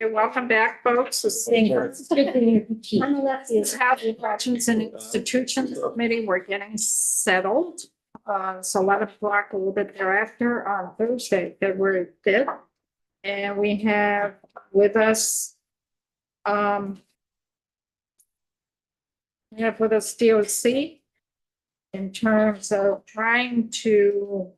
Welcome back, folks. This is how the Corrections and Institutions Committee, we're getting settled. It's 11 o'clock, a little bit thereafter on Thursday, February 5th. And we have with us, DOC in terms of trying to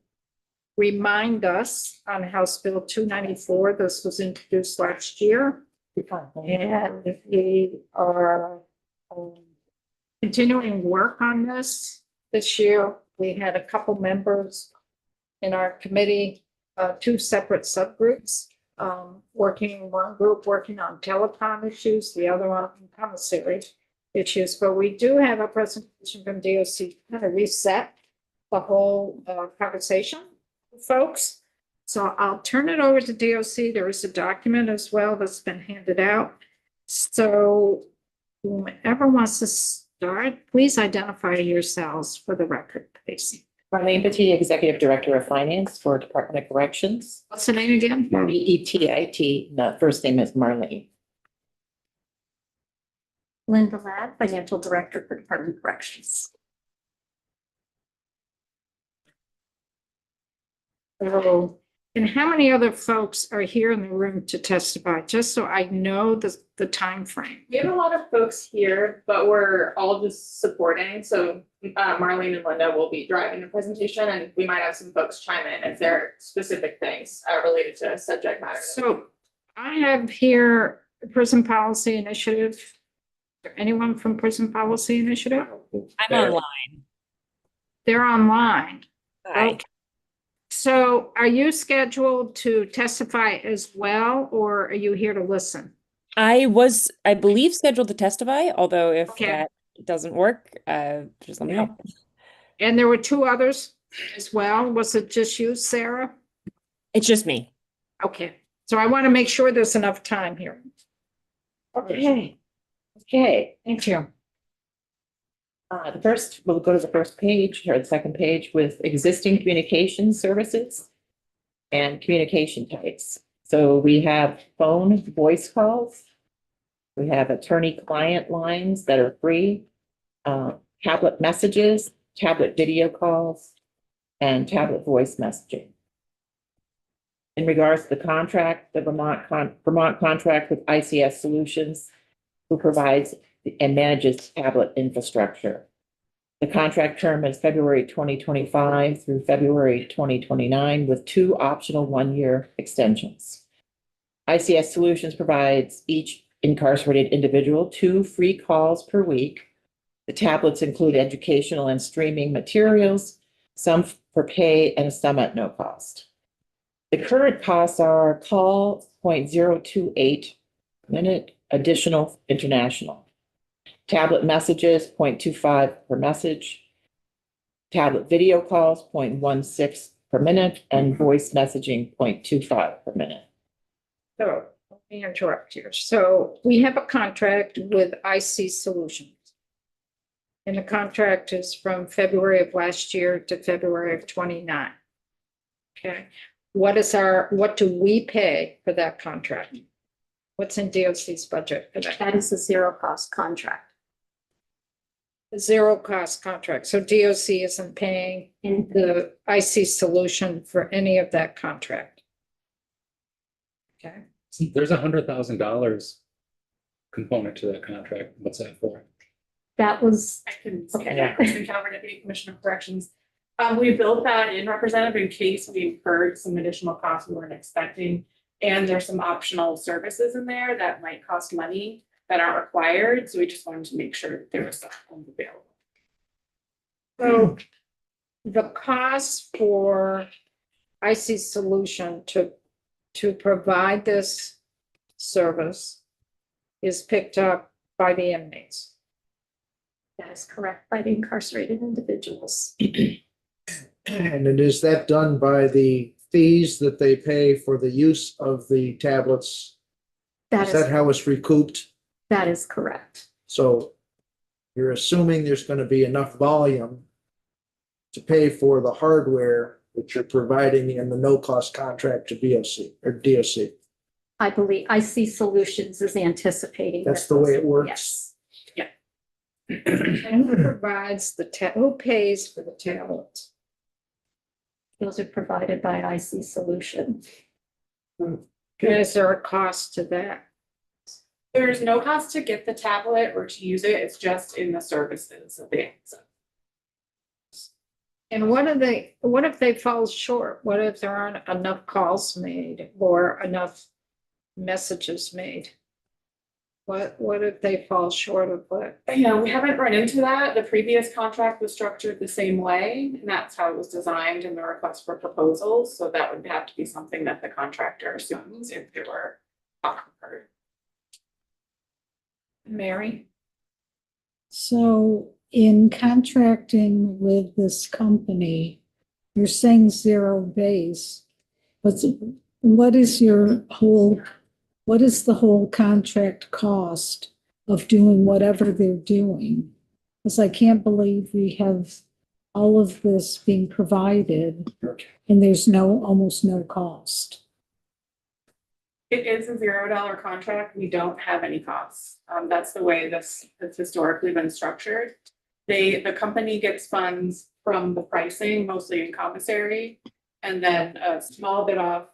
remind us on House Bill 294. This was introduced last year. And we are continuing work on this year. We had a couple members in our committee, two separate subgroups, working, one group working on telecom issues, the other on commissary issues. But we do have a presentation from DOC to kind of reset the whole conversation, folks. So I'll turn it over to DOC. There is a document as well that's been handed out. So whoever wants to start, please identify yourselves for the record, please. Marlene Petit, Executive Director of Finance for Department of Corrections. What's the name again? Petit. The first name is Marlene. Linda Ladd, Financial Director for Department of Corrections. So, and how many other folks are here in the room to testify, just so I know the time frame? We have a lot of folks here, but we're all just supporting. So Marlene and Linda will be driving the presentation, and we might have some folks chime in if there are specific things related to subject matter. So I have here Prison Policy Initiative. Is there anyone from Prison Policy Initiative? I'm online. They're online. Hi. Okay. So are you scheduled to testify as well, or are you here to listen? I believe, scheduled to testify, although if Okay. that doesn't work, just let me know. And there were two others as well. Was it just you, Sarah? It's just me. Okay, so I want to make sure there's enough time here. Okay, thank you. We'll go to the first page or the second page with existing communication services and communication types. So we have phone voice calls. We have attorney-client lines that are free, tablet messages, tablet video calls, and tablet voice messaging. In regards to the contract, the Vermont contract with ICS Solutions, who provides and manages tablet infrastructure. The contract term is February 2025 through February 2029 with two optional one-year extensions. ICS Solutions provides each incarcerated individual 2 free calls per week. The tablets include educational and streaming materials, some for pay and some at no cost. The current costs are call 0.028 minute, additional international. Tablet messages, 0.25 per message. Tablet video calls, 0.16 per minute, and voice messaging, 0.25 per minute. So let me interrupt here. So we have a contract with IC Solutions. And the contract is from February of last year to February of 29. Okay, what do we pay for that contract? What's in DOC's budget for that? That is a zero cost contract. Zero cost contract. So DOC isn't paying the IC Solution for any of that contract. Okay. There's $100,000 component to that contract. What's that for? That was, I can Okay. say that, Kristen Calvert, Deputy Commissioner of Corrections. We built that in, Representative, in case we incurred some additional costs we weren't expecting. And there's some optional services in there that might cost money that aren't required. So we just wanted to make sure that there was stuff available. So the cost for IC Solution to provide this service is picked up by the inmates. that is correct, by the incarcerated individuals. And is that done by the fees that they pay for the use of the tablets? Is that how it's recouped? That is correct. So you're assuming there's going to be enough volume to pay for the hardware that you're providing in the no-cost contract to DOC or DOC. I believe IC Solutions is anticipating. That's that the way those- it works. Yes. And who provides who pays for the tablets? Those are provided by IC Solutions. Is there a cost to that? There's no cost to get the tablet or to use it. It's just in the services of the. And what if they fall short? What if there aren't enough calls made or enough messages made? What if they fall short of what? You know, we haven't run into that. The previous contract was structured the same way, and that's how it was designed in the request for proposals. So that would have to be something that the contractor assumes if they were offered. Mary? So in contracting with this company, you're saying zero base, but what is the whole contract cost of doing whatever they're doing? Because I can't believe we have all of this being provided and there's almost no cost. It is a $0 contract. We don't have any costs. That's the way this has historically been structured. The company gets funds from the pricing, mostly in commissary, and then a small bit off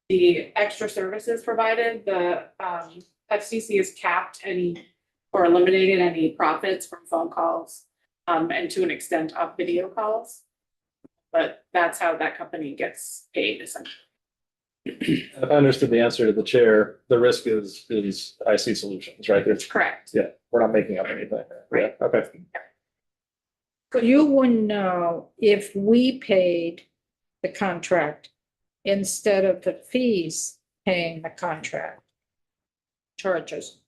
the extra services provided. The FCC has capped any or eliminated any profits from phone calls and to an extent off video calls. But that's how that company gets paid essentially. If I understood the answer to the chair, the risk is IC Solutions, right? There's, Correct. yeah, we're not making up anything. Right. Yeah, okay. So you wouldn't know if we paid the contract instead of the fees paying the contract charges.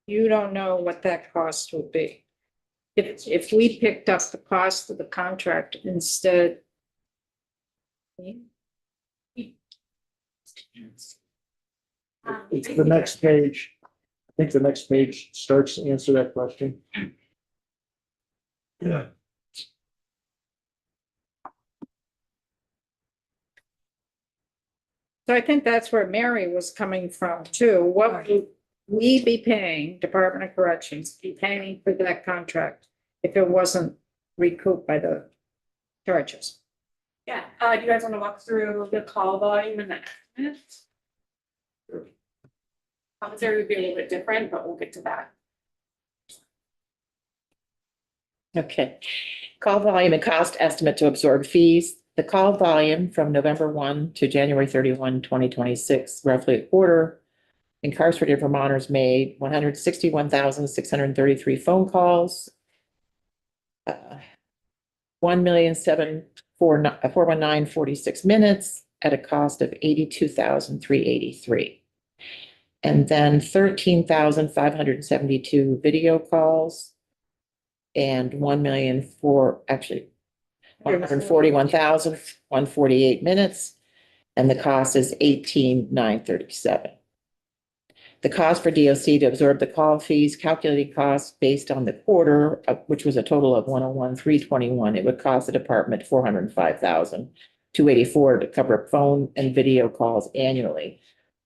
You don't know what that cost would be. If we picked up the cost of the contract instead. It's the next page. I think the next page starts to answer that question. Yeah. So I think that's where Mary was coming from too. What would we be paying, Department of Corrections, be paying for that contract if it wasn't recouped by the charges? Yeah, do you guys want to walk through the call volume and the estimate? Commissary would be a little bit different, but we'll get to that. Okay. Call volume and cost estimate to absorb fees. The call volume from November 1 to January 31, 2026, roughly a quarter. Incarcerated Vermonters made 161,633 phone calls. 1,749,446 minutes at a cost of 82,383. And then 13,572 video calls. And 141,148 minutes, and the cost is 18,937. The cost for DOC to absorb the call fees, calculating costs based on the quarter, which was a total of 101,321. It would cost the department 405,284 to cover phone and video calls annually.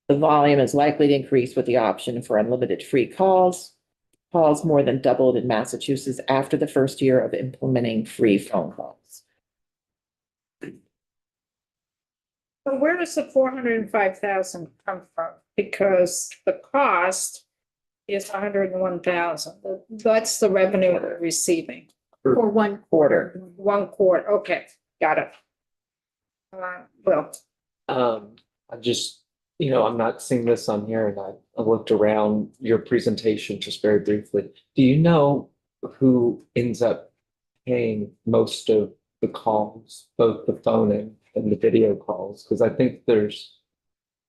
The volume is likely to increase with the option for unlimited free calls. Calls more than doubled in Massachusetts after the first year of implementing free phone calls. But where does the 405,000 come from? Because the cost is 101,000. That's the revenue we're receiving. For one Quarter. 1 quarter. Okay, got it. Well, I just, I'm not seeing this on here and I looked around your presentation just very briefly. Do you know who ends up paying most of the calls, both the phone and the video calls? Because I think there's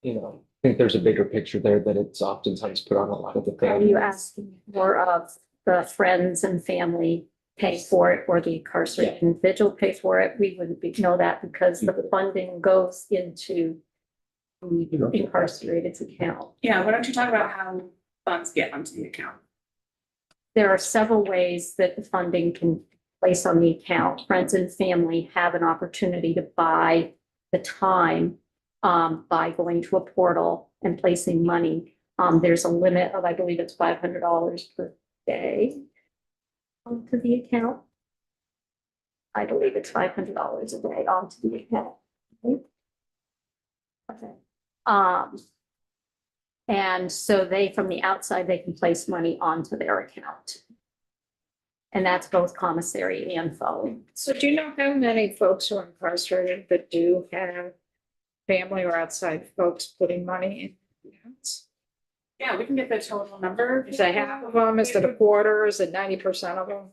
a bigger picture there that it's oftentimes put on a lot of the Are families. you asking more of the friends and family pay for it or the incarcerated individual pay for it? We wouldn't know that because the funding goes into the incarcerated's account. Yeah, why don't you talk about how funds get onto the account? There are several ways that the funding can place on the account. Friends and family have an opportunity to buy the time by going to a portal and placing money. There's a limit of, I believe it's $500 per day onto the account. I believe it's $500 a day onto the account. Okay. And so they, from the outside, they can place money onto their account. And that's both commissary and phone. So do you know how many folks are incarcerated that do have family or outside folks putting money in accounts? Yeah, we can get the total number. Is it half of them? Is it a quarter? Is it 90% of them?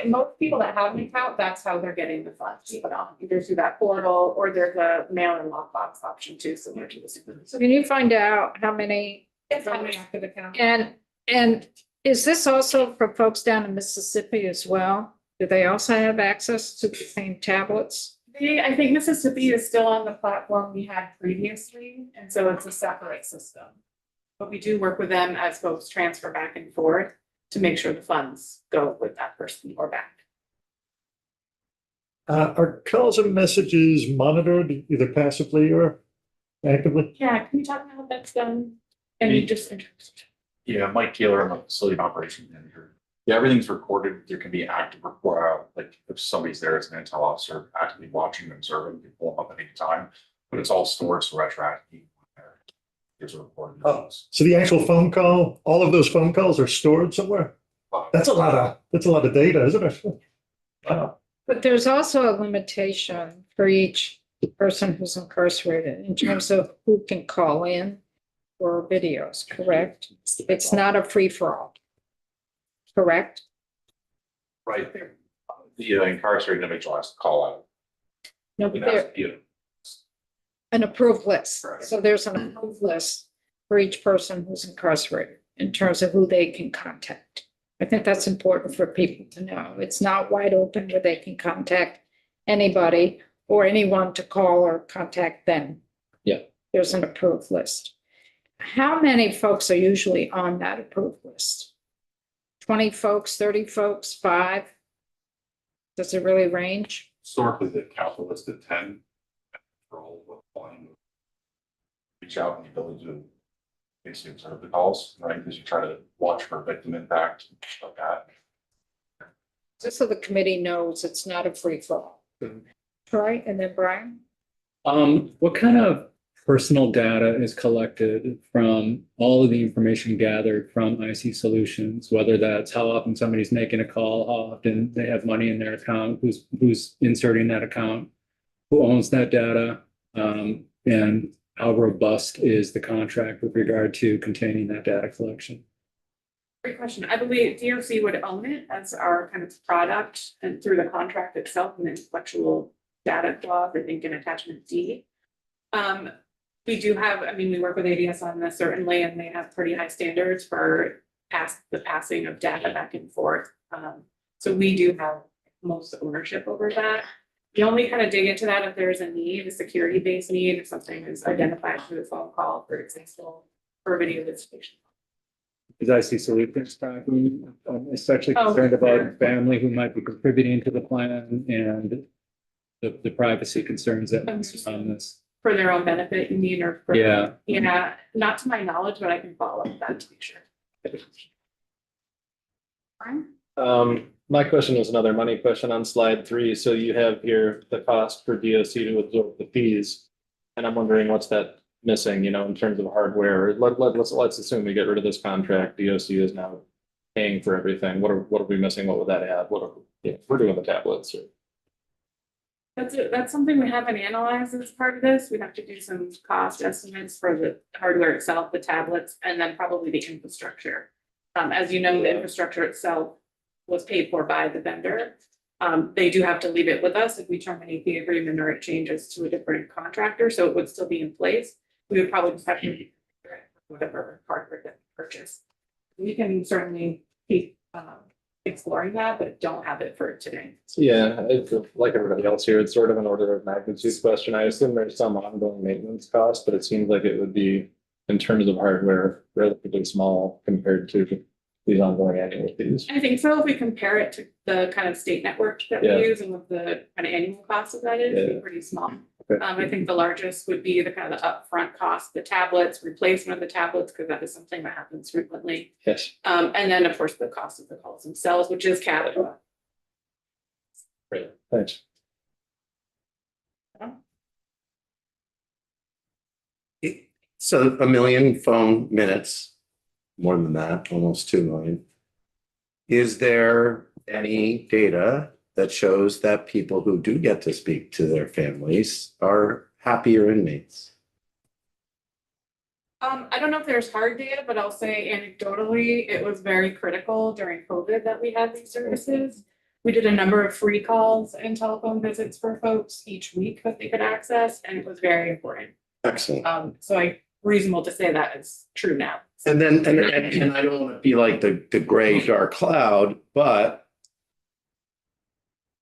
Most people that have an account, that's how they're getting the funds put on, either through that portal or there's a mail-in lockbox option too, similar to this. So can you find out how many? It's how many active accounts. And is this also for folks down in Mississippi as well? Do they also have access to the same tablets? I think Mississippi is still on the platform we had previously, and so it's a separate system. But we do work with them as folks transfer back and forth to make sure the funds go with that person or back. Are calls and messages monitored either passively or actively? Yeah, can you talk about how that's done? And you just. Yeah, Mike Taylor, I'm a facility operations manager. Yeah, everything's recorded. There can be active report, like if somebody's there as an intel officer, actively watching and observing, they pull them up at any time. But it's all stored so retroactively. There's a recording. Oh, so the actual phone call, all of those phone calls are stored somewhere? That's a lot of data, isn't it? Wow. But there's also a limitation for each person who's incarcerated in terms of who can call in for videos, correct? It's not a free-for-all. Correct? Right there. The incarcerated individual has to call out. No, And but that's, there, you know, an approved list. Correct. So there's an approved list for each person who's incarcerated in terms of who they can contact. I think that's important for people to know. It's not wide open where they can contact anybody or anyone to call or contact them. Yeah. There's an approved list. How many folks are usually on that approved list? 20 folks, 30 folks, 5? Does it really range? historically, the council listed 10. Control with one. Reach out and the ability to basically observe the calls, right? Because you try to watch for victim impact, and stuff like that. Just so the committee knows it's not a free for all. Right, and then Brian? What kind of personal data is collected from all of the information gathered from IC Solutions? Whether that's how often somebody's making a call, how often they have money in their account, who's inserting that account, who owns that data, and how robust is the contract with regard to containing that data collection? Great question. I believe DOC would own it as our kind of product and through the contract itself and the intellectual data clause, I think in attachment D. We do have, I mean, we work with ADS on this certainly, and they have pretty high standards for the passing of data back and forth. So we do have most ownership over that. You only kind of dig into that if there's a need, a security-based need, if something is identified through a phone call, for example, or video visitation. Is IC Solutions tracking, especially Oh, concerned sure. about family who might be contributing to the plan and the privacy concerns that on this? For their own benefit, you mean, or? For, Yeah. Yeah, not to my knowledge, but I can follow up with that to be sure. Brian? My question was another money question on slide 3. So you have here the cost for DOC to absorb the fees. And I'm wondering what's that missing, in terms of hardware? Let's assume we get rid of this contract. DOC is now paying for everything. What are we missing? What would that add? We're doing the tablets. That's something we haven't analyzed as part of this. We'd have to do some cost estimates for the hardware itself, the tablets, and then probably the infrastructure. As you know, the infrastructure itself was paid for by the vendor. They do have to leave it with us if we terminate the agreement or it changes to a different contractor, so it would still be in place. We would probably just have to whatever hardware that we purchase. We can certainly keep exploring that, but don't have it for today. Yeah, like everybody else here, it's sort of an order of magnitude question. I assume there's some ongoing maintenance cost, but it seems like it would be, in terms of hardware, relatively small compared to these ongoing annual fees? I think so. If we compare it to the kind of state network that we Yeah. use and what the kind of annual cost of that is, it'd be pretty small. Okay. I think the largest would be the kind of the upfront cost, the tablets, replacement of the tablets, because that is something that happens frequently. Yes. And then, of course, the cost of the calls themselves, which is capital. Great, thanks. So 1 million phone minutes, more than that, almost 2 million. Is there any data that shows that people who do get to speak to their families are happier inmates? I don't know if there's hard data, but I'll say anecdotally, it was very critical during COVID that we had these services. We did a number of free calls and telephone visits for folks each week that they could access, and it was very important. Excellent. So I reasonable to say that is true now. And then, and I don't want to be like the gray dark cloud, but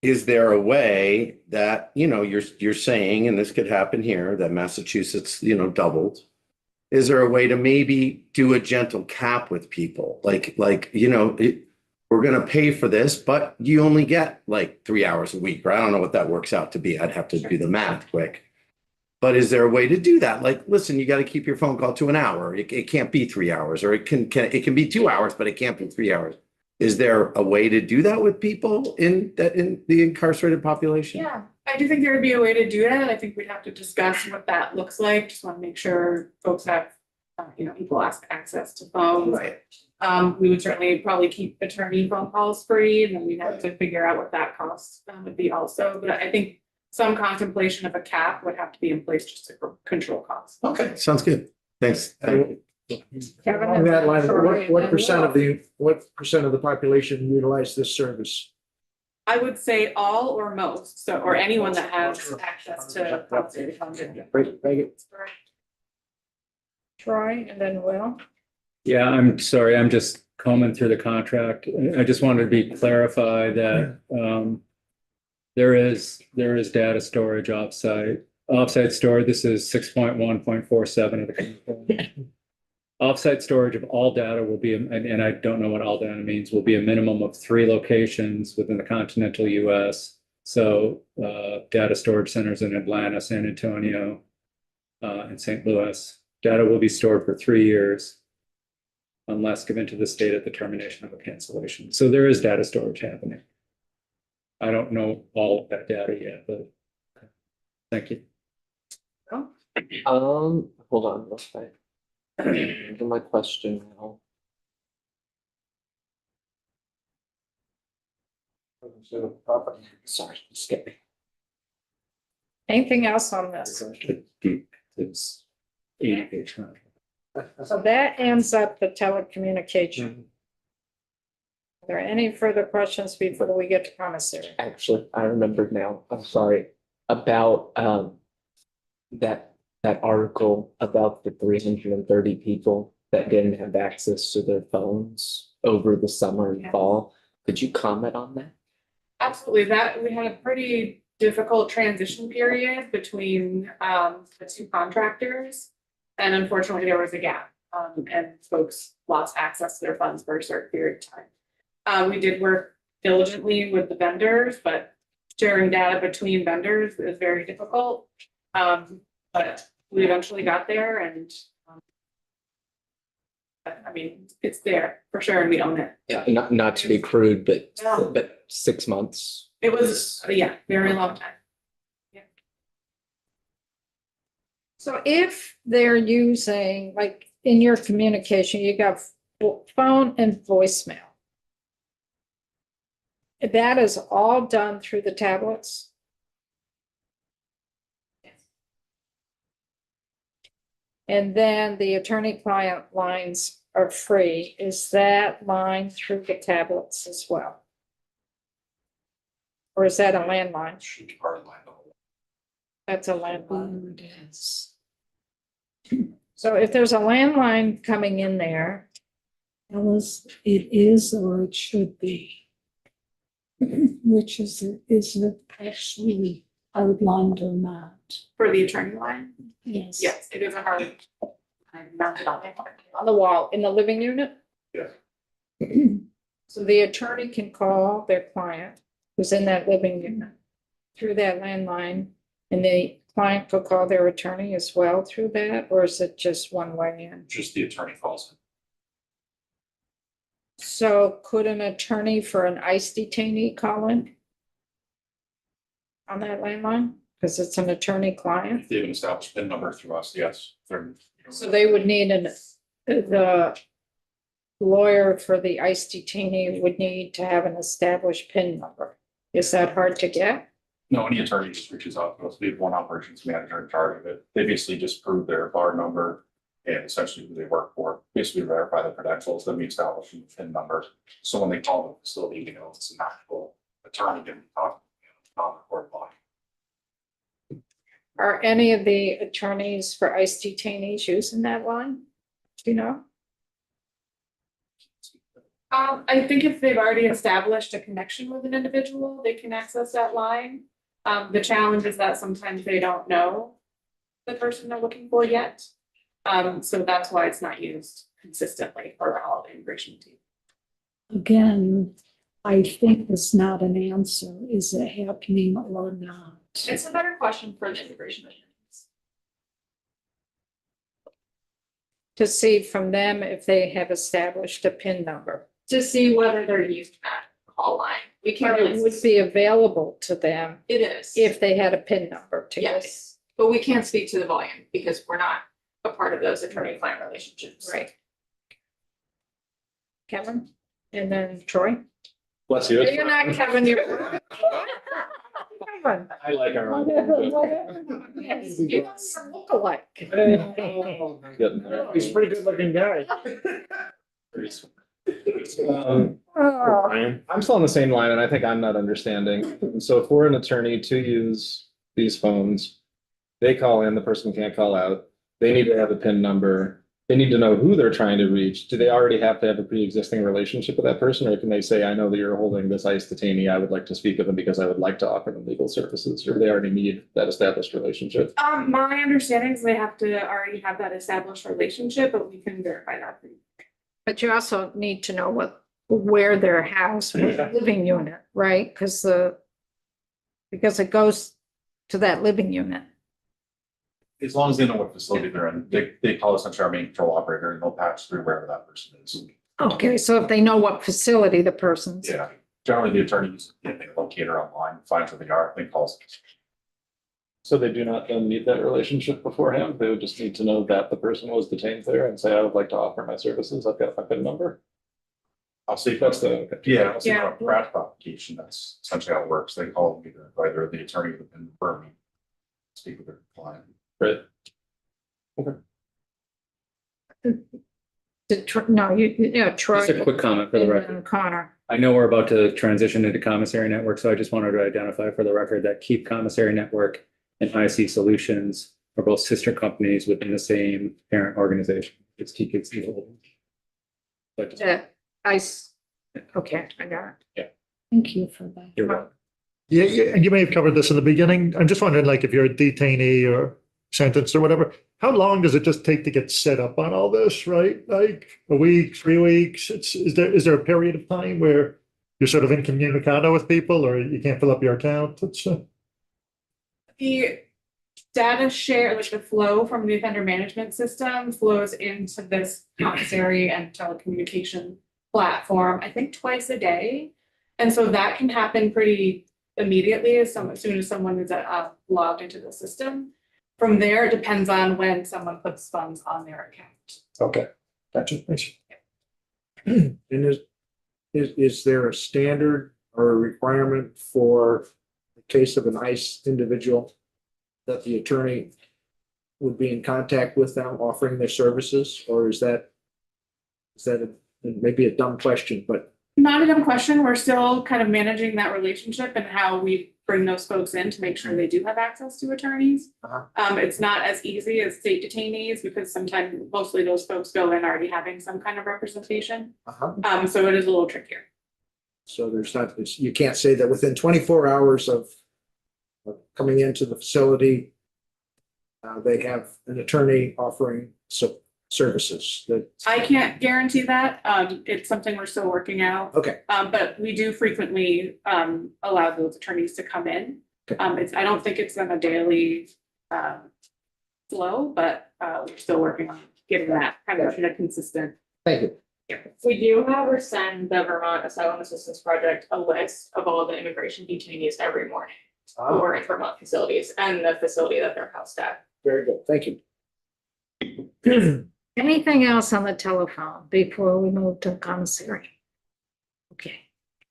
is there a way that, you're saying, and this could happen here, that Massachusetts, doubled. Is there a way to maybe do a gentle cap with people? Like, we're going to pay for this, but you only get like 3 hours a week, or I don't know what that works out to be. I'd have to do the math quick. But is there a way to do that? Like, listen, you got to keep your phone call to an hour. It can't be 3 hours, or it can be 2 hours, but it can't be 3 hours. Is there a way to do that with people in the incarcerated population? Yeah, I do think there would be a way to do that. I think we'd have to discuss what that looks like. Just want to make sure folks have, equal access to phones. Right. We would certainly probably keep attorney phone calls free, and then we'd have to figure out what that cost would be also. But I think some contemplation of a cap would have to be in place just to control costs. Okay, sounds good. Thanks. Kevin. On that line, Troy, what and percent of Will. the population utilize this service? I would say all or most, or anyone that has access to compensated funding. Great, thank you. Troy and then Will. Yeah, I'm sorry, I'm just combing through the contract. I just wanted to be clarified that there is data storage offsite. Offsite storage, this is 6.1.47 of the contract. Offsite storage of all data will be, and I don't know what all data means, will be a minimum of 3 locations within the continental US. So data storage centers in Atlanta, San Antonio, and St. Louis. Data will be stored for 3 years unless given to the state at the termination of a cancellation. So there is data storage happening. I don't know all of that data yet, but thank you. Hold on, real quick. Answer my question now. Sorry, skip me. Anything else on this? It's 80-page contract. So that ends up the telecommunication. Are there any further questions before we get to commissary? Actually, I remembered now. I'm sorry about that article about the 330 people that didn't have access to their phones over the summer and fall. Could you comment on that? Absolutely, that we had a pretty difficult transition period between the 2 contractors. And unfortunately, there was a gap, and folks lost access to their funds for a certain period of time. We did work diligently with the vendors, but sharing data between vendors is very difficult. But we eventually got there, and I mean, it's there for sure, and we own it. Yeah, not to be crude, but No. 6 months. It was, very long time. So if they're using, like in your communication, you got phone and voicemail. That is all done through the tablets? And then the attorney-client lines are free. Is that line through the tablets as well? Or is that a landline? That's a landline. It is. So if there's a landline coming in there, Alice, it is or it should be. Which is it actually outlined or not? For the attorney line, Yes. yes, it is a hard. I mounted on it. on the wall, in the living unit? Yeah. So the attorney can call their client who's in that living unit through that landline, and the client could call their attorney as well through that, or is it just one way in? Just the attorney calls. So could an attorney for an ICE detainee call in on that landline? Because it's an attorney client. If they have an established PIN number through us, yes. So they would need the lawyer for the ICE detainee would need to have an established PIN number. Is that hard to get? No, any attorney just reaches out to us. We have one operations manager in charge of it. They basically just prove their bar number and essentially who they work for. Basically verify the credentials, then we establish the PIN number. So when they call the facility, you know, it's an actual attorney getting talk on the court line. Are any of the attorneys for ICE detainees using that line? Do you know? I think if they've already established a connection with an individual, they can access that line. The challenge is that sometimes they don't know the person they're looking for yet. So that's why it's not used consistently for all the immigration team. Again, I think it's not an answer. Is it happening or not? It's a better question for the immigration attorneys. To see from them if they have established a PIN number. To see whether they're using that call line. We can't But it really. would be available to them It is. if they had a PIN number to get it. Yes, but we can't speak to the volume because we're not a part of those attorney-client relationships. Right. Kevin, and then Troy. Bless you. You're not Kevin, you're. Kevin. I like our. Yes, you look alike. Getting there. He's a pretty good looking guy. Um, Oh, I'm still on the same line and I think I'm not understanding. So for an attorney to use these phones, they call in, the person can't call out. They need to have a PIN number. They need to know who they're trying to reach. Do they already have to have a pre-existing relationship with that person? Or can they say, I know that you're holding this ICE detainee. I would like to speak with them because I would like to offer them legal services. Or do they already need that established relationship? My understanding is they have to already have that established relationship, but we can verify that for you. but you also need to know where their house, living unit, right? Because it goes to that living unit. As long as they know what facility they're in, they call essentially our main control operator and they'll patch through wherever that person is. Okay, so if they know what facility the person's. Yeah, generally the attorneys, if they locate her online, finds where they are, they calls. So they do not then need that relationship beforehand. They would just need to know that the person was detained there and say, I would like to offer my services. I've got my PIN number. I'll see if That's that's the. yeah, I'll see Yeah. a practical application. That's essentially how it works. They call either the attorney within the firm. Speak with their client. Right. No, Troy. Just a quick comment for the and record. then Connor. I know we're about to transition into commissary network, so I just wanted to identify for the record that Keep Commissary Network and IC Solutions are both sister companies within the same parent organization. It's TKC Holdings. But Okay, I got it. Thank you for that. you're welcome. Yeah, and you may have covered this in the beginning. I'm just wondering, like, if you're a detainee or sentenced or whatever, how long does it just take to get set up on all this, right? Like a week, 3 weeks? Is there a period of time where you're sort of incommunicado with people or you can't fill up your account? The data share, like the flow from the offender management system flows into this commissary and telecommunication platform, I think twice a day. And so that can happen pretty immediately as soon as someone is logged into the system. From there, it depends on when someone puts funds on their account. Okay, gotcha. Thanks. And is there a standard or a requirement for the case of an ICE individual that the attorney would be in contact with them offering their services, or is that maybe a dumb question, but Not a dumb question. We're still kind of managing that relationship and how we bring those folks in to make sure they do have access to attorneys. It's not as easy as state detainees because sometimes mostly those folks go in already having some kind of representation. So it is a little trickier. so there's not, you can't say that within 24 hours of coming into the facility, they have an attorney offering services that, I can't guarantee that. It's something we're still working out. okay, But we do frequently, allow those attorneys to come in. Okay. I don't think it's on a daily, flow, but, we're still working on getting that kind of in a consistent. thank you. We do have her send the Vermont Asylum Assistance Project a list of all the immigration detainees every morning who are in Vermont facilities and the facility that they're housed at. Very good, thank you. Anything else on the telephone before we move to commissary? Okay,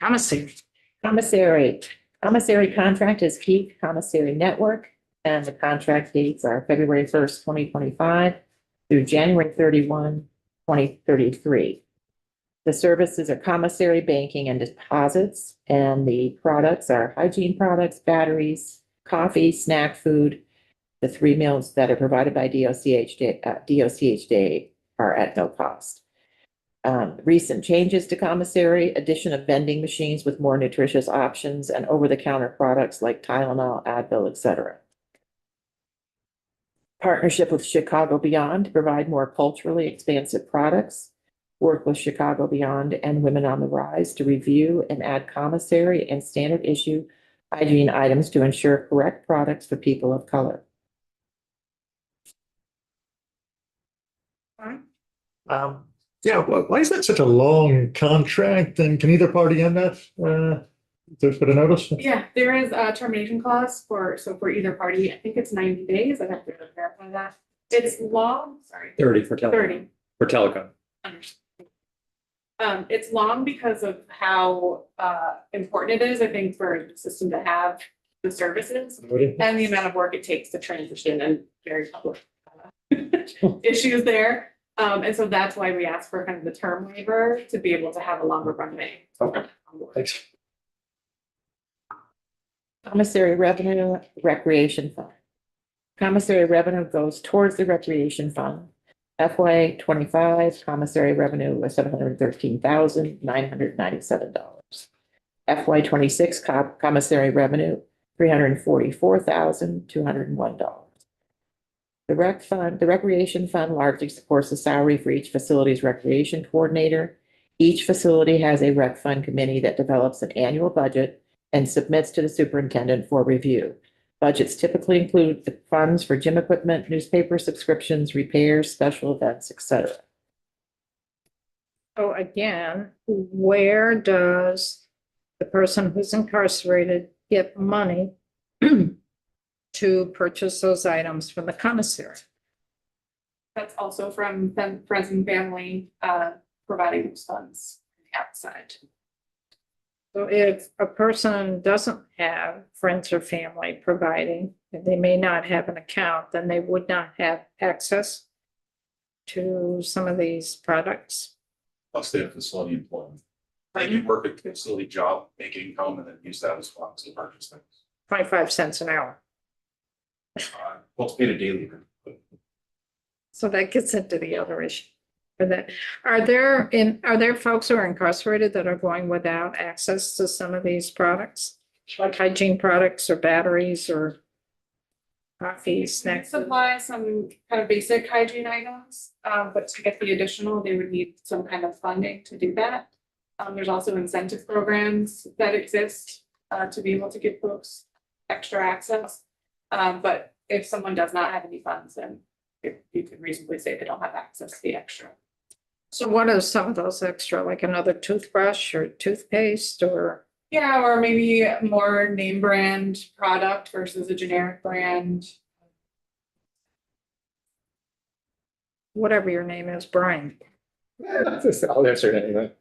commissary. Commissary contract is Keith Commissary Network, and the contract dates are February 1st, 2025 through January 31, 2033. The services are commissary banking and deposits, and the products are hygiene products, batteries, coffee, snack food. The 3 meals that are provided by DOCH Day are at no cost. Recent changes to commissary, addition of vending machines with more nutritious options, and over-the-counter products like Tylenol, Advil, etc. Partnership with Chicago Beyond to provide more culturally expansive products. Work with Chicago Beyond and Women on the Rise to review and add commissary and standard issue hygiene items to ensure correct products for people of color. Yeah, why is that such a long contract? And can either party end that? To put a notice? Yeah, there is a termination clause for either party. I think it's 90 days. I have to verify that. It's long, sorry. 30 for telecom. 30. For telecom. Understood. It's long because of how important it is, I think, for the system to have the services and the amount of work it takes to transition and very public issues there. And so that's why we ask for kind of the term waiver to be able to have a longer runway. Okay. Thanks. Commissary revenue, recreation fund. Commissary revenue goes towards the recreation fund. FY 25 commissary revenue was $713,997. FY 26 commissary revenue, $344,201. The recreation fund largely supports the salary for each facility's recreation coordinator. Each facility has a rec fund committee that develops an annual budget and submits to the superintendent for review. Budgets typically include the funds for gym equipment, newspaper subscriptions, repairs, special events, etc. So again, where does the person who's incarcerated get money to purchase those items from the commissary? That's also from friends and family providing those funds on the outside. So if a person doesn't have friends or family providing, and they may not have an account, then they would not have access to some of these products. Plus they have facility employment. They can work a facility job, make income, and then use that as funds to purchase things. 25 cents an hour. Well, it's paid a daily rate, but So that gets into the other issue. For that, are there folks who are incarcerated that are going without access to some of these products? Like hygiene products or batteries or coffee, We snacks? supply some kind of basic hygiene items, but to get the additional, they would need some kind of funding to do that. There's also incentive programs that exist to be able to give folks extra access. But if someone does not have any funds, then you could reasonably say they don't have access to the extra. So what are some of those extra, like another toothbrush or toothpaste or? Yeah, or maybe more name brand product versus a generic brand. Whatever your name is, Brian. I'll answer anything.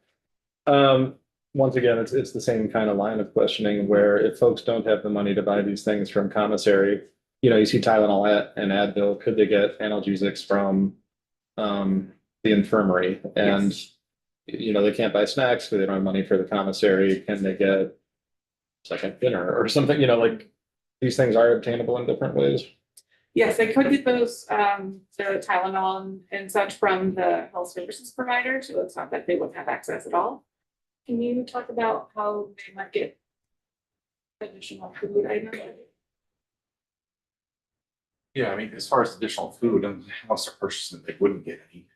Once again, it's the same kind of line of questioning where if folks don't have the money to buy these things from commissary, you see Tylenol and Advil, could they get analgesics from the infirmary? And they can't buy snacks because they don't have money for the commissary. Can they get second dinner or something? Like these things are obtainable in different ways. Yes, they could get those, the Tylenol and such from the health services provider, so it's not that they wouldn't have access at all. Can you talk about how they might get additional food items? yeah, I mean, as far as additional food and how to purchase them, they wouldn't get any.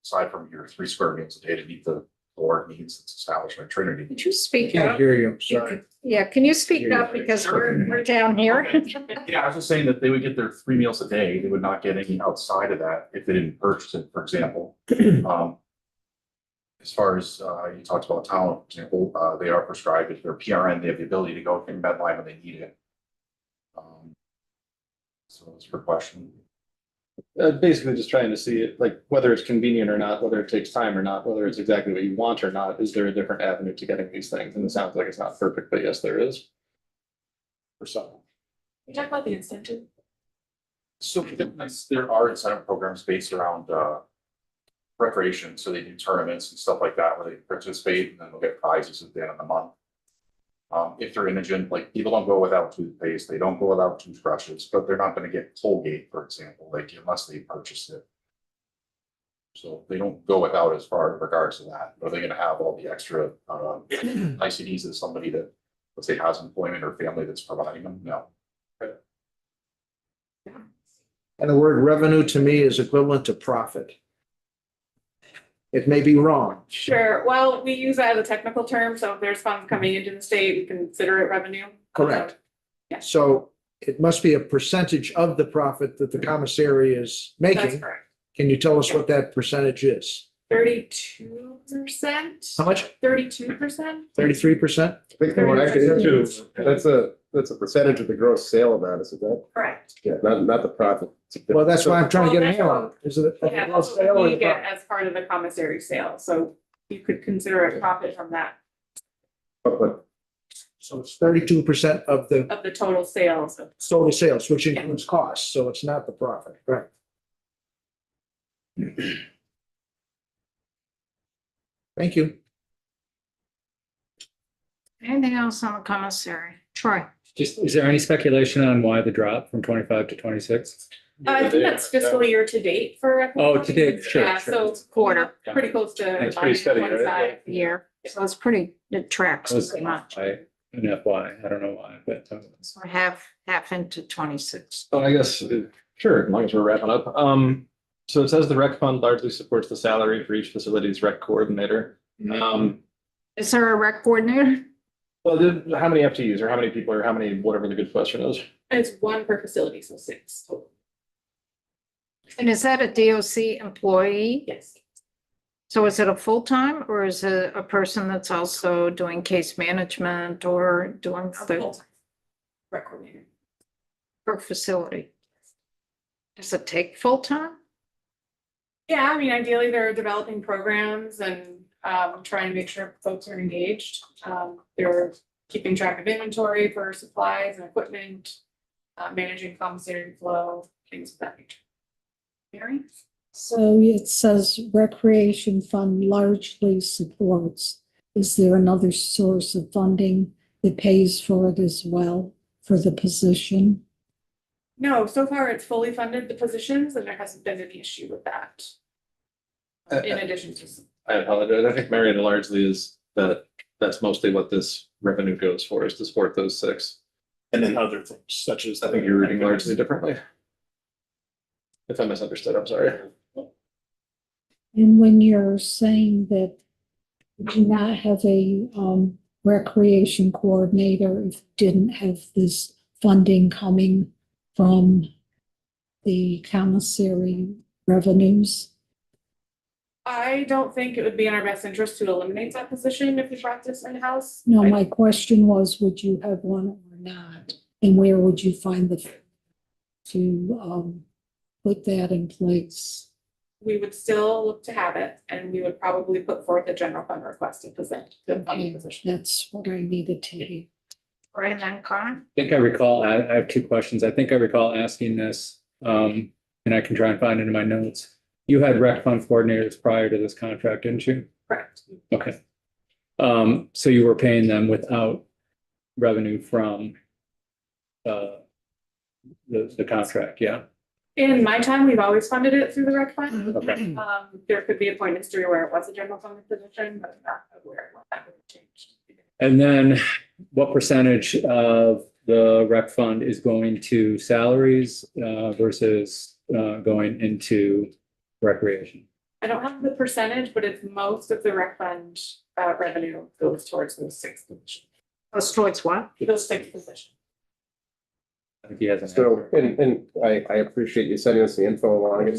aside from your 3 square meals a day to meet the board needs that's established by Trinity. Could you speak Can't up? hear you, sorry. Yeah, can you speak up because we're down here? Yeah, I was just saying that they would get their 3 meals a day. They would not get any outside of that if they didn't purchase it, for example. As far as you talked about town, for example, they are prescribed if they're PRN, they have the ability to go in Medline when they need it. So it's for question. Basically just trying to see it, like, whether it's convenient or not, whether it takes time or not, whether it's exactly what you want or not, is there a different avenue to getting these things? And it sounds like it's not perfect, but yes, there is. For some. We talked about the incentive. So there are incentive programs based around recreation, so they do tournaments and stuff like that where they participate and then they'll get prizes at the end of the month. If they're indigent, like people don't go without toothpaste, they don't go without toothbrushes, but they're not gonna get Colgate, for example, like unless they purchase it. So they don't go without as far in regards to that. Are they gonna have all the extra niceties that somebody that, let's say, has employment or family that's providing them? No. And the word revenue to me is equivalent to profit. It may be wrong. Sure, well, we use that as a technical term, so if there's funds coming into the state, we consider it revenue. Correct. Yeah. So it must be a percentage of the profit that the commissary is That's making. correct. Can you tell us what that percentage is? 32%. How much? 32%. 33%? That's a percentage of the gross sale amount, is it that? Correct. Yeah, not the profit. Well, that's why I'm trying to get a handle on. Is it? Yeah, that's what we get as part of the commissary sale, so you could consider it profit from that, So it's 32% of the of the total sales. total sales, which includes costs, so it's not the profit, right? Thank you. Anything else on the commissary? Troy? Just, is there any speculation on why the drop from 25 to 26? I think that's fiscal year to date for. Oh, to date, sure, Yeah, sure. so Quarter. pretty close to. It's pretty steady, right? 25. Year. So it's pretty, it tracks That was pretty much. an FY, I don't know why, but We're half into 26. Oh, I guess, sure, as long as we're wrapping up. So it says the rec fund largely supports the salary for each facility's rec coordinator. Is there a rec coordinator? Well, how many FTEs or how many people or how many, whatever the good question is. It's 1 per facility, so 6 total. And is that a DOC employee? Yes. So is it a full-time or is it a person that's also doing case management or doing other Full-time. Rec coordinator. per facility? Does it take full-time? Yeah, I mean, ideally, they're developing programs and trying to make sure folks are engaged. They're keeping track of inventory for supplies and equipment, managing commissary flow, things of that nature. Mary? So it says recreation fund largely supports. Is there another source of funding that pays for it as well for the position? No, so far it's fully funded the positions and there hasn't been any issue with that. In addition to. I apologize. I think Marietta largely is that's mostly what this revenue goes for, is to support those 6. And then other things such as. I think you're reading largely differently. If I misunderstood, I'm sorry. And when you're saying that you do not have a recreation coordinator, if you didn't have this funding coming from the commissary revenues? I don't think it would be in our best interest to eliminate that position if we brought this in-house. No, my question was, would you have one or not? And where would you find the to put that in place? We would still look to have it and we would probably put forth a general fund request to present the funding position. That's what I needed to hear. Right then, Connor? I think I recall, I have 2 questions. I think I recall asking this, and I can try and find it in my notes. You had rec fund coordinators prior to this contract, didn't you? Correct. Okay. So you were paying them without revenue from the contract, yeah? In my time, we've always funded it through the rec fund. Okay. There could be a point in history where it was a general funding position, but I'm not aware of what that would have changed. And then what percentage of the rec fund is going to salaries versus going into recreation? I don't have the percentage, but it's most of the rec fund revenue goes towards those 6 positions. Goes towards what? Those 6 positions. If he has an So, answer. and I appreciate you sending us the info along, and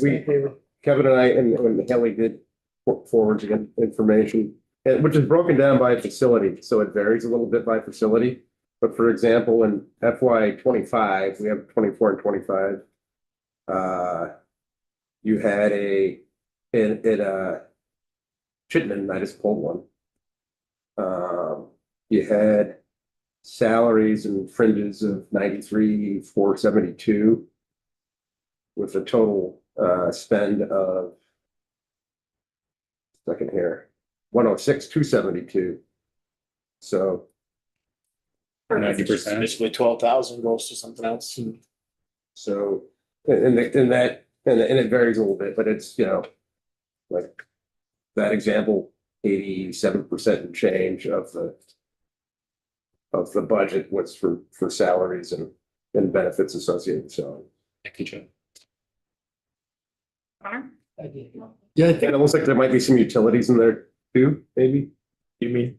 Kevin and I, and when Haley did forward the information, which is broken down by facility, so it varies a little bit by facility. But for example, in FY 25, we have 24 and 25. You had Chittenden, I just pulled one. You had salaries and fringes of 93,472 with a total spend of, second here, 106,272. So 90%. Basically 12,000 goes to something else. so and it varies a little bit, but it's, you know, like that example, 87% and change of the budget was for salaries and benefits associated with salary. Thank you, Joe. Connor? Yeah, I And think it looks like there might be some utilities in there too, maybe. You mean?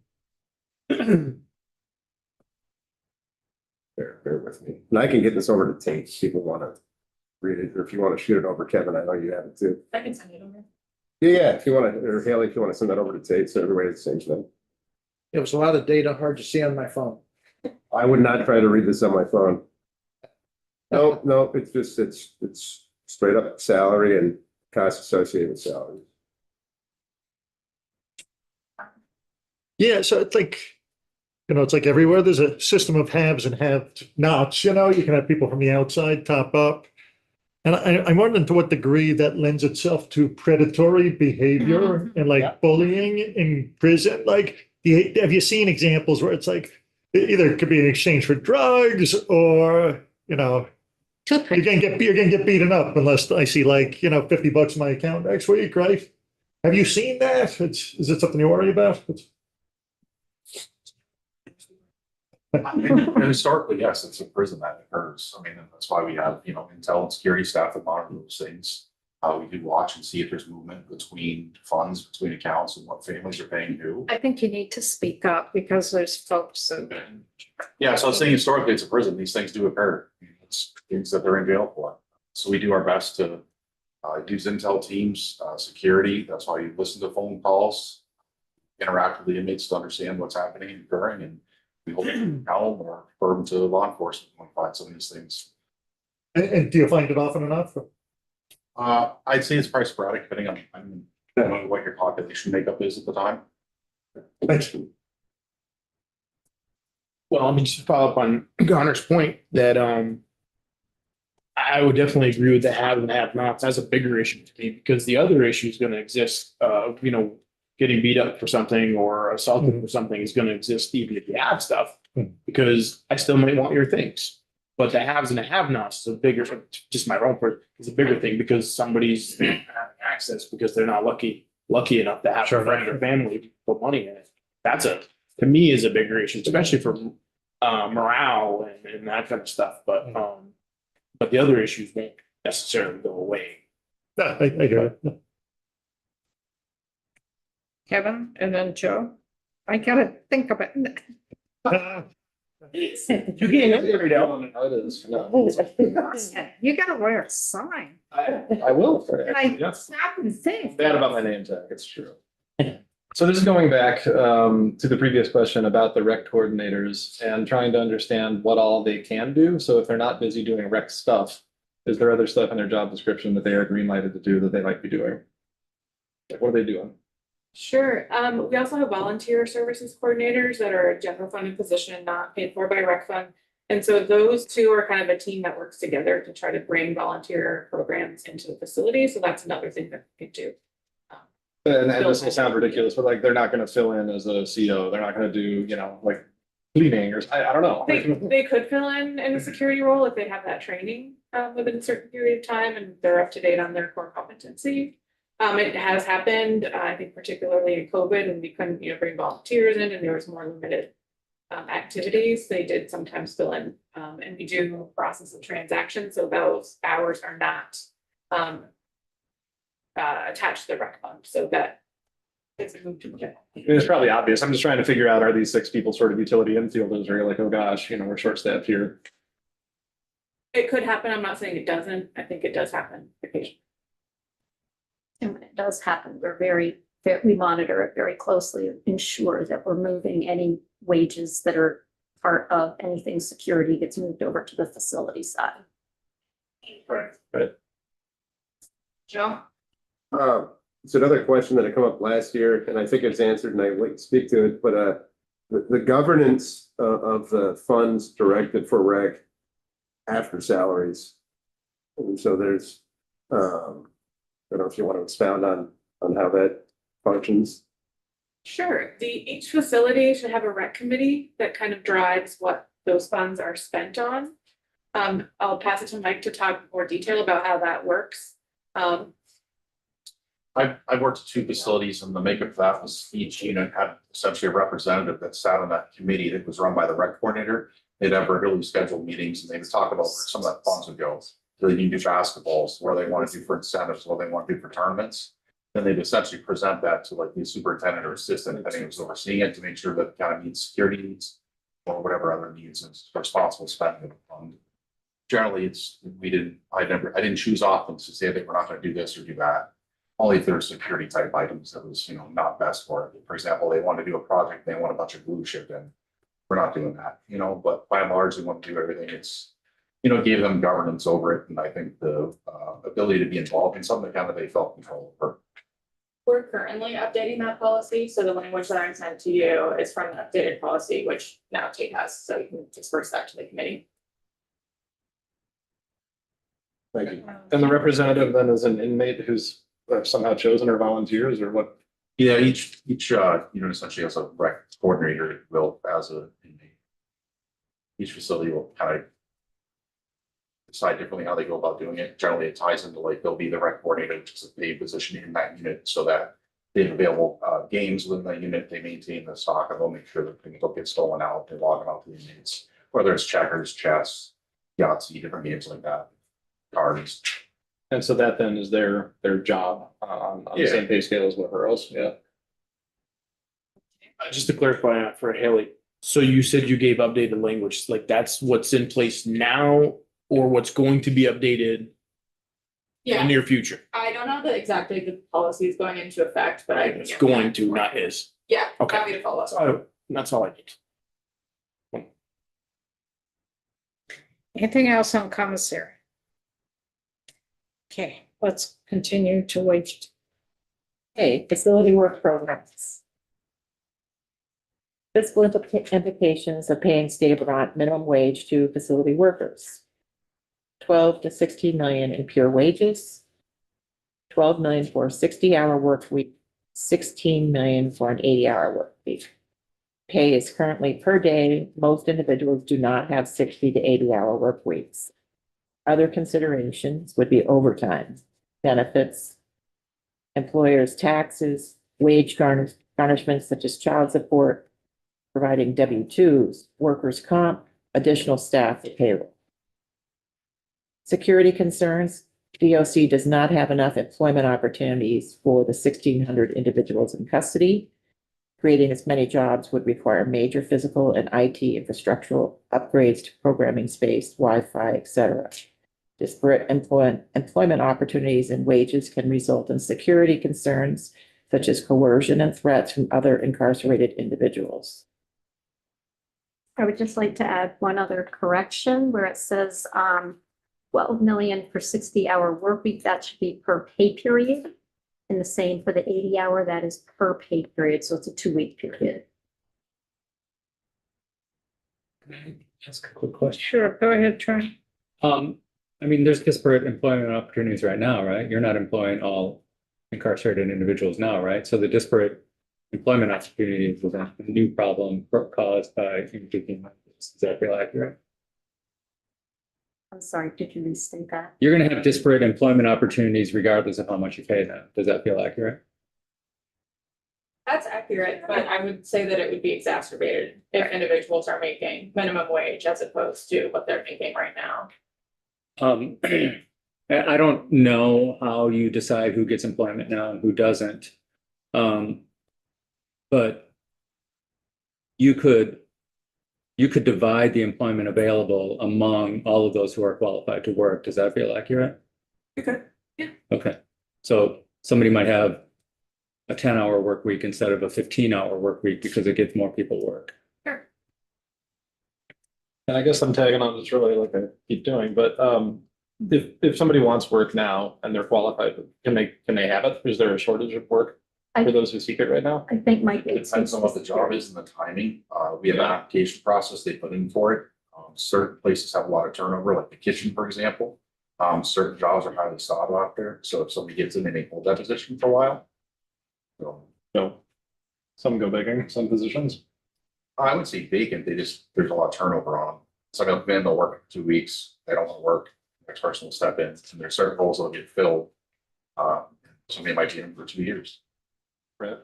Bear with me. And I can get this over to Tate if people want to read it, or if you want to shoot it over, Kevin, I know you have it too. I can send it over. Yeah, if you want to, or Haley, if you want to send that over to Tate, so everybody has the same thing. It was a lot of data, hard to see on my phone. I would not try to read this on my phone. No, it's just, it's straight up salary and costs associated with salary. Yeah, so it's like, you know, it's like everywhere, there's a system of haves and have-nots, you know, you can have people from the outside top up. And I'm wondering to what degree that lends itself to predatory behavior and like bullying in prison. Like, have you seen examples where it's like, either it could be in exchange for drugs or, you know, you're gonna get beaten up unless I see like, you know, $50 in my account next week, right? Have you seen that? Is it something you worry about? And historically, yes, it's a prison that occurs. I mean, that's why we have, you know, intel and security staff that monitor those things. We do watch and see if there's movement between funds, between accounts, and what families are paying who. I think you need to speak up because there's folks that Yeah, so I was saying historically, it's a prison. These things do occur. It's things that they're in jail for. So we do our best to use intel teams, security. That's why you listen to phone calls, interact with the inmates to understand what's happening and occurring, and we hold them accountable or refer them to law enforcement when we find some of these things. And do you find it often enough? I'd say it's probably sporadic, depending on what your population makeup is at the time. Thanks. Well, let me just follow up on Connor's point that I would definitely agree with the have and have nots. That's a bigger issue to me because the other issue is going to exist. You know, getting beat up for something or assaulted for something is going to exist even if you have stuff, because I still might want your things. But the haves and the have nots is a bigger, just my own part, is a bigger thing because somebody's having access because they're not lucky enough to have a friend or family put money in it. That's to me is a bigger issue, especially for morale and that kind of stuff. But the other issues won't necessarily go away. Yeah, I agree. Kevin and then Joe. I gotta think about it. You can't every now and then. You gotta wear a sign. I will. And I stop and think. Bad about my name tag, it's true. So this is going back to the previous question about the rec coordinators and trying to understand what all they can do. So if they're not busy doing rec stuff, is there other stuff in their job description that they are green lighted to do that they might be doing? Like, what are they doing? Sure. We also have volunteer services coordinators that are a general funded position, not paid for by rec fund. And so those two are kind of a team that works together to try to bring volunteer programs into the facility. So that's another thing that we can do. And this will sound ridiculous, but like, they're not going to fill in as a CO. They're not going to do, you know, like cleaning or I don't know. They could fill in a security role if they have that training within a certain period of time and they're up to date on their core competency. It has happened, I think particularly in COVID, and we couldn't, bring volunteers in and there was more limited activities. They did sometimes fill in, and we do process of transactions. So those hours are not attached to the rec fund, so that it's moved to general. It's probably obvious. I'm just trying to figure out, are these 6 people sort of utility infielders, or you're like, oh gosh, we're short staffed here. It could happen. I'm not saying it doesn't. I think it does happen occasionally. And when it does happen, we monitor it very closely, ensure that we're moving any wages that are part of anything security gets moved over to the facility side. Right. Joe? It's another question that had come up last year, and I think it's answered, and I like to speak to it, but the governance of the funds directed for rec after salaries. And so there's, I don't know if you want to expound on how that functions. Sure. Each facility should have a rec committee that kind of drives what those funds are spent on. I'll pass it to Mike to talk more detail about how that works. I've worked at 2 facilities, and the makeup of that was each unit had essentially a representative that sat on that committee that was run by the rec coordinator. They'd have regularly scheduled meetings, and they would talk about where some of that funds would go. Do they need to do basketballs, what do they want to do for incentives, what do they want to do for tournaments? Then they'd essentially present that to like the superintendent or assistant, depending who's overseeing it, to make sure that it kind of meets security needs or whatever other needs and responsible spending of the fund. Generally, I didn't choose often to say that we're not going to do this or do that. Only if there's security type items that was, not best for it. For example, they want to do a project, they want a bunch of glue shipped in. We're not doing that, but by and large, they want to do everything. It's, gave them governance over it. And I think the ability to be involved in something kind of they felt control over. We're currently updating that policy, so the language that I sent to you is from the updated policy, which now Tate has, so you can disperse that to the committee. Thank you. And the representative then is an inmate who's somehow chosen or volunteers, or what? Yeah, each unit essentially has a rec coordinator, if you will, as a inmate. Each facility will kind of decide differently how they go about doing it. Generally, it ties into like they'll be the rec coordinator, which is a paid position in that unit, so that they have available games within that unit. They maintain the stock of them, make sure that things don't get stolen out. They log them out to the inmates, whether it's checkers, chess, Yahtzee, different games like that, cards. And so that then is their job on the same pay scale as whatever else, yeah. Just to clarify for Haley, so you said you gave updated language, like that's what's in place now or what's going to be updated in the Yeah, near future? I don't know the exact date the policy is going into effect, but It's going to, not is. Yeah, Okay. happy to follow up. So that's all I need. Anything else on commissary? Okay, let's continue to wait. Okay, facility work programs. Fiscal implications of paying state of Vermont minimum wage to facility workers. 12 to 16 million in pure wages. 12 million for a 60-hour work week, 16 million for an 80-hour work week. Pay is currently per day. Most individuals do not have 60 to 80-hour work weeks. Other considerations would be overtime, benefits, employers' taxes, wage garnishments such as child support, providing W-2s, workers' comp, additional staff for payroll. Security concerns, DOC does not have enough employment opportunities for the 1,600 individuals in custody. Creating as many jobs would require major physical and IT infrastructural upgrades to programming space, Wi-Fi, etc. Disparate employment opportunities and wages can result in security concerns such as coercion and threats from other incarcerated individuals. I would just like to add one other correction where it says 12 million for 60-hour work week. That should be per pay period. And the same for the 80-hour, that is per pay period. So it's a 2-week period. Ask a quick question. Sure, go ahead, Troy. There's disparate employment opportunities right now, right? You're not employing all incarcerated individuals now, right? So the disparate employment opportunities is a new problem caused by increasing wages. Does that feel accurate? I'm sorry, did you restate that? You're going to have disparate employment opportunities regardless of how much you pay them. Does that feel accurate? That's accurate, but I would say that it would be exacerbated if individuals are making minimum wage as opposed to what they're making right now. I don't know how you decide who gets employment now and who doesn't. But you could divide the employment available among all of those who are qualified to work. Does that feel accurate? Okay, yeah. Okay, so somebody might have a 10-hour work week instead of a 15-hour work week because it gives more people work. Sure. And I guess I'm tagging on this really like I keep doing, but if somebody wants work now and they're qualified, can they have it? Is there a shortage of work for those who seek it right now? I think Mike. It depends on what the job is and the timing. We have an application process they put in for it. Certain places have a lot of turnover, like the kitchen, for example. Certain jobs are highly sought after, so if somebody gets in, they may hold that position for a while. So, No. Some go begging, some positions. I would say vacant, there's a lot of turnover on. Somebody will come in, they'll work for 2 weeks, they don't want to work, next person will step in, and there's certain roles that'll get filled. Somebody might be in for 2 years. Right.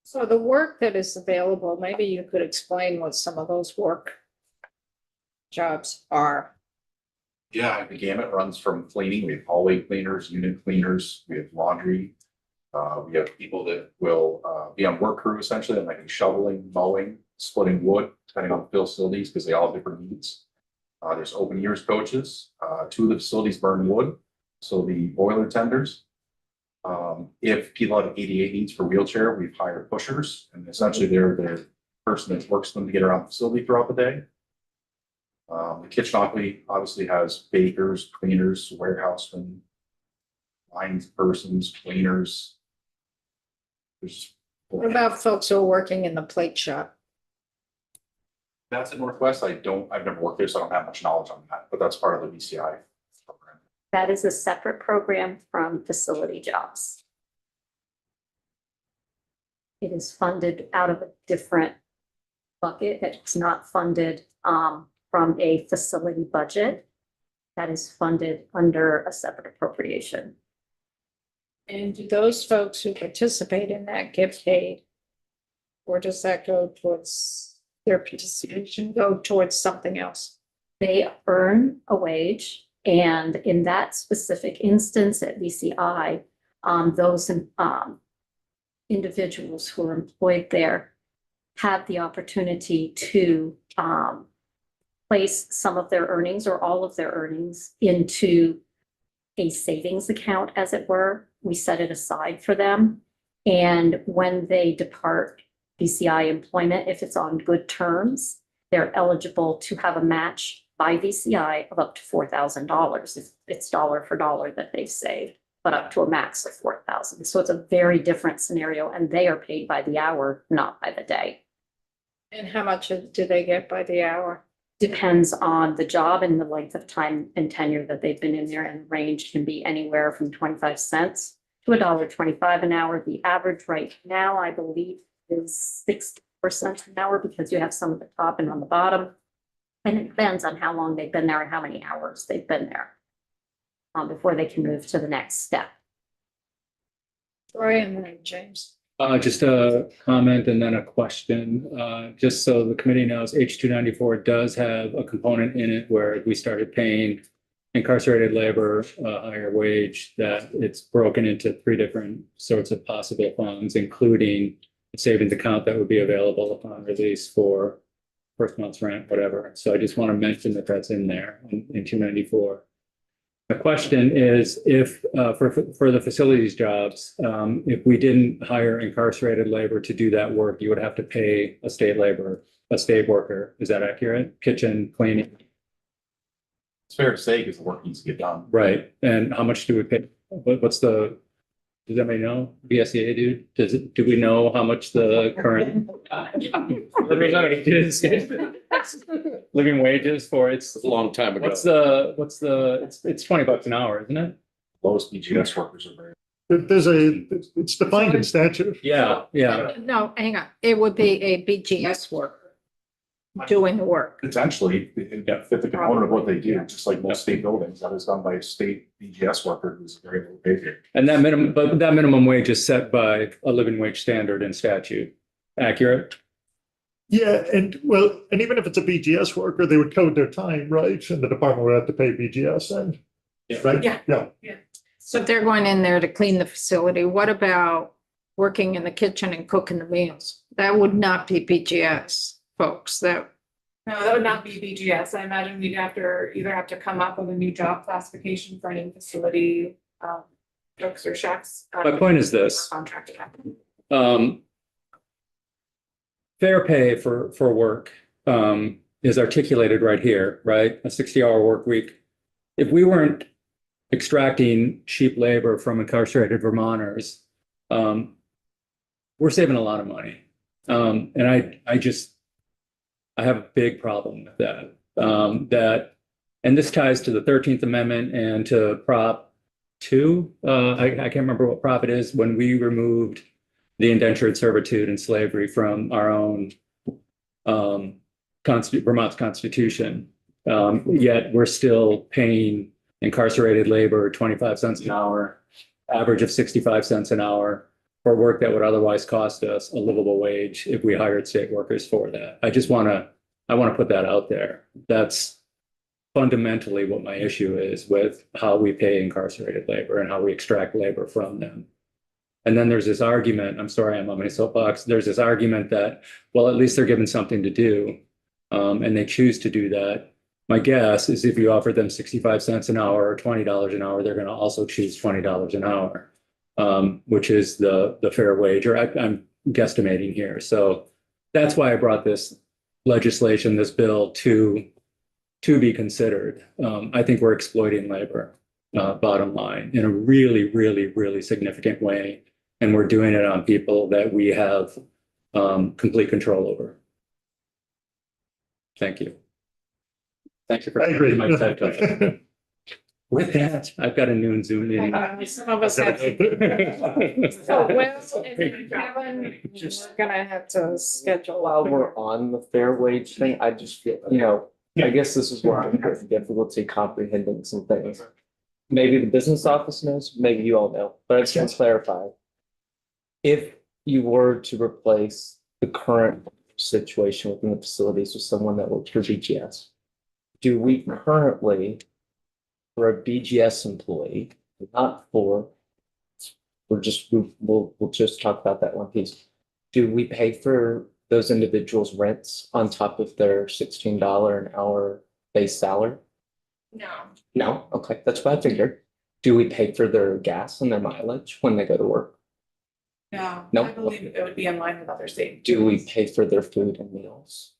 So the work that is available, maybe you could explain what some of those work jobs are. Yeah, the gamut runs from cleaning, we have hallway cleaners, unit cleaners, we have laundry. We have people that will be on work crew essentially, and like shoveling, mowing, splitting wood, depending on the facilities, because they all have different needs. There's open years coaches, 2 of the facilities burn wood, so the boiler tenders. If people have ADA needs for wheelchair, we've hired pushers, and essentially they're the person that works them to get around the facility throughout the day. The kitchen obviously has bakers, cleaners, warehousemen, line persons, cleaners. What about folks who are working in the plate shop? That's at Northwest. I've never worked there, so I don't have much knowledge on that, but that's part of the BCI program. That is a separate program from facility jobs. It is funded out of a different bucket. It's not funded from a facility budget. That is funded under a separate appropriation. And do those folks who participate in that get paid? Or does that go towards their participation, go towards something else? They earn a wage, and in that specific instance at VCI, those individuals who are employed there have the opportunity to place some of their earnings or all of their earnings into a savings account, as it were. We set it aside for them. And when they depart VCI employment, if it's on good terms, they're eligible to have a match by VCI of up to $4,000 if it's dollar for dollar that they've saved, but up to a max of $4,000. So it's a very different scenario, and they are paid by the hour, not by the day. And how much do they get by the hour? Depends on the job and the length of time and tenure that they've been in there, and the range can be anywhere from 25 cents to $1.25 an hour. The average right now, I believe, is 60% an hour, because you have some at the top and on the bottom. And it depends on how long they've been there and how many hours they've been there before they can move to the next step. Troy and then James. Just a comment and then a question. Just so the committee knows, H294 does have a component in it where we started paying incarcerated labor a higher wage, that it's broken into 3 different sorts of possible funds, including a savings account that would be available upon release for first month's rent, whatever. So I just want to mention that that's in there in 294. The question is, if for the facilities jobs, if we didn't hire incarcerated labor to do that work, you would have to pay a state worker. Is that accurate? Kitchen, cleaning? It's fair to say because the work needs to get done. Right. And how much do we pay? Does anybody know? BSEA dude? Do we know how much the current living wages for it's A long time ago. it's $20 an hour, isn't it? Lowest BGS workers are very. It's defined in statute. Yeah. No, hang on. It would be a BGS worker doing the work. Potentially, it fit the component of what they do, just like most state buildings, that is done by a state BGS worker who's very low paid here. And that minimum wage is set by a living wage standard in statute. Accurate? Yeah, and well, and even if it's a BGS worker, they would code their time, right? And the department would have to pay BGS and, right? Yeah. Yeah. So if they're going in there to clean the facility, what about working in the kitchen and cooking the meals? That would not be BGS, folks. That, No, that would not be BGS. I imagine we'd either have to come up with a new job classification for any facility, cooks or chefs. My point is this. Contracted. Fair pay for work is articulated right here, right? A 60-hour work week. If we weren't extracting cheap labor from incarcerated Vermonters, we're saving a lot of money. And I have a big problem with that. And this ties to the 13th Amendment and to Prop 2. I can't remember what prop it is, when we removed the indentured servitude and slavery from our own Vermont's Constitution. Yet we're still paying incarcerated labor 25 cents an hour, average of 65 cents an hour for work that would otherwise cost us a livable wage if we hired state workers for that. I want to put that out there. That's fundamentally what my issue is with how we pay incarcerated labor and how we extract labor from them. And then there's this argument, I'm sorry, I'm on my soapbox. There's this argument that, well, at least they're given something to do, and they choose to do that. My guess is if you offer them 65 cents an hour or $20 an hour, they're going to also choose $20 an hour, which is the fair wage, or I'm guesstimating here. So that's why I brought this legislation, this bill to be considered. I think we're exploiting labor, bottom line, in a really, really, really significant way. And we're doing it on people that we have complete control over. Thank you. Thank you for. I agree. my TED Talk. With that, I've got a noon Zoom meeting. some of us have. So Will and then Kevin, we're gonna have to schedule. While we're on the fair wage thing, I just feel, I guess this is where I'm having difficulty comprehending some things. Maybe the business office knows, maybe you all know, but I just want to clarify. If you were to replace the current situation within the facilities with someone that works for BGS, do we currently, for a BGS employee, not for, we'll just talk about that one piece. Do we pay for those individuals' rents on top of their $16 an hour base salary? No. No? Okay, that's what I figured. Do we pay for their gas and their mileage when they go to work? No. No? I believe it would be in line with other states. Do we pay for their food and meals?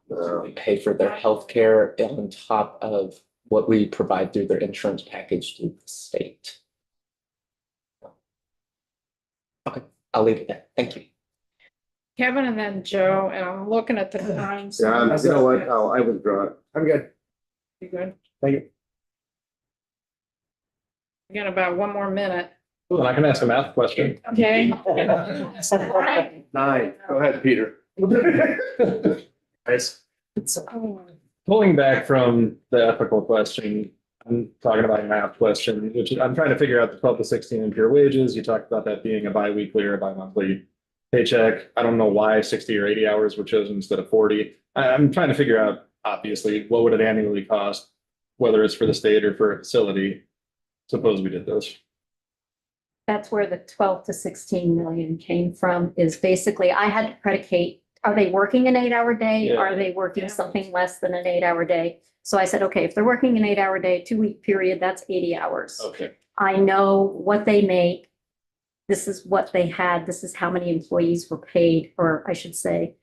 Do we pay for their health care on top of what we provide through their insurance package through the state? Okay, I'll leave it there. Thank you. Kevin and then Joe, and I'm looking at the times. Yeah, you know what? I withdraw it. I'm good. You good? Thank you. We got about one more minute. Well, I can ask a math question. Okay. 9. Go ahead, Peter. Guys, pulling back from the ethical question, I'm talking about a math question, which I'm trying to figure out the 12 to 16 in pure wages. You talked about that being a bi-weekly or a bi-monthly paycheck. I don't know why 60 or 80 hours were chosen instead of 40. I'm trying to figure out, obviously, what would it annually cost, whether it's for the state or for a facility. Suppose we did this. That's where the 12 to 16 million came from, is basically, I had to predicate, are they working an 8-hour day? Yeah. Are they working something less than an 8-hour day? So I said, okay, if they're working an 8-hour day, 2-week period, that's 80 hours. Okay. I know what they make. This is what they had. This is how many employees were paid, or I should say,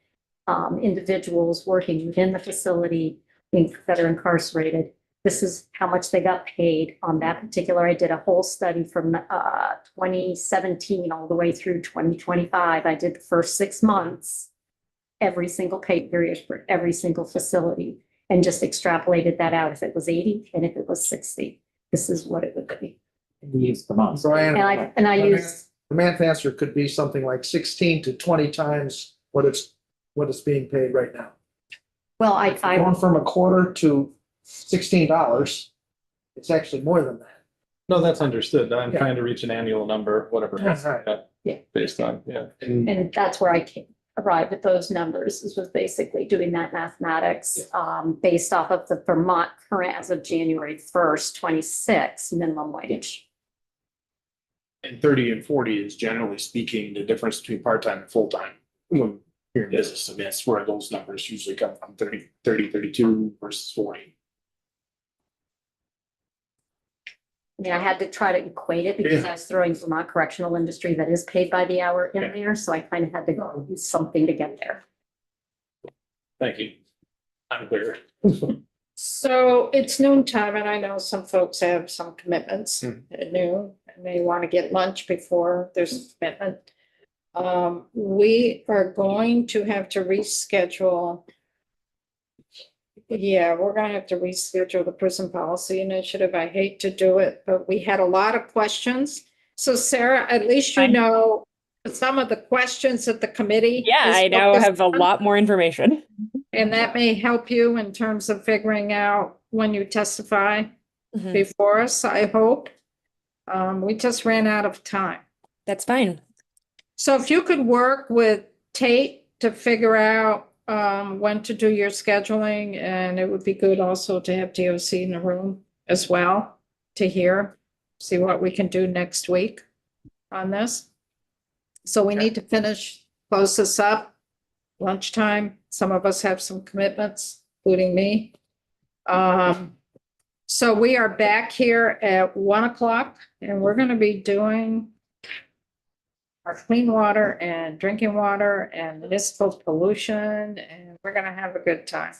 individuals working within the facility that are incarcerated. This is how much they got paid on that particular. I did a whole study from 2017 all the way through 2025. I did the first 6 months, every single pay period for every single facility, and just extrapolated that out. If it was 80 and if it was 60, this is what it would be. Brian. And I used, The math answer could be something like 16 to 20 times what it's being paid right now. well, I Going from a quarter to $16, it's actually more than that. No, that's understood. I'm Yeah. trying to reach an annual number, whatever. That's right. Yeah. Based on, yeah. and that's where I came. arrive at those numbers. This was basically doing that mathematics, based off of the Vermont current as of January 1st, 26 minimum wage. And 30 and 40 is generally speaking the difference between part-time and full-time. When you're in business, and that's where those numbers usually come from, 32 versus 40. I mean, I had to try to equate it because I was throwing Vermont correctional industry that is paid by the hour in there, so I kind of had to go and do something to get there. Thank you. I'm clear. So it's noon time and I know some folks have some commitments at noon and they want to get lunch before there's a commitment. We are going to have to reschedule. Yeah, we're gonna have to reschedule the prison policy initiative. I hate to do it, but we had a lot of questions. So Sarah, at least you Fine. know some of the questions that the committee. Yeah, is I now focused have a on, lot more information. and that may help you in terms of figuring out when you testify Mhm. before us, I hope. We just ran out of time. That's fine. So if you could work with Tate to figure out when to do your scheduling, and it would be good also to have DOC in the room as well to hear, see what we can do next week on this. So we need to finish, close this up, lunchtime. Some of us have some commitments, including me. So we are back here at 1:00 and we're going to be doing our clean water and drinking water and municipal pollution, and we're gonna have a good time.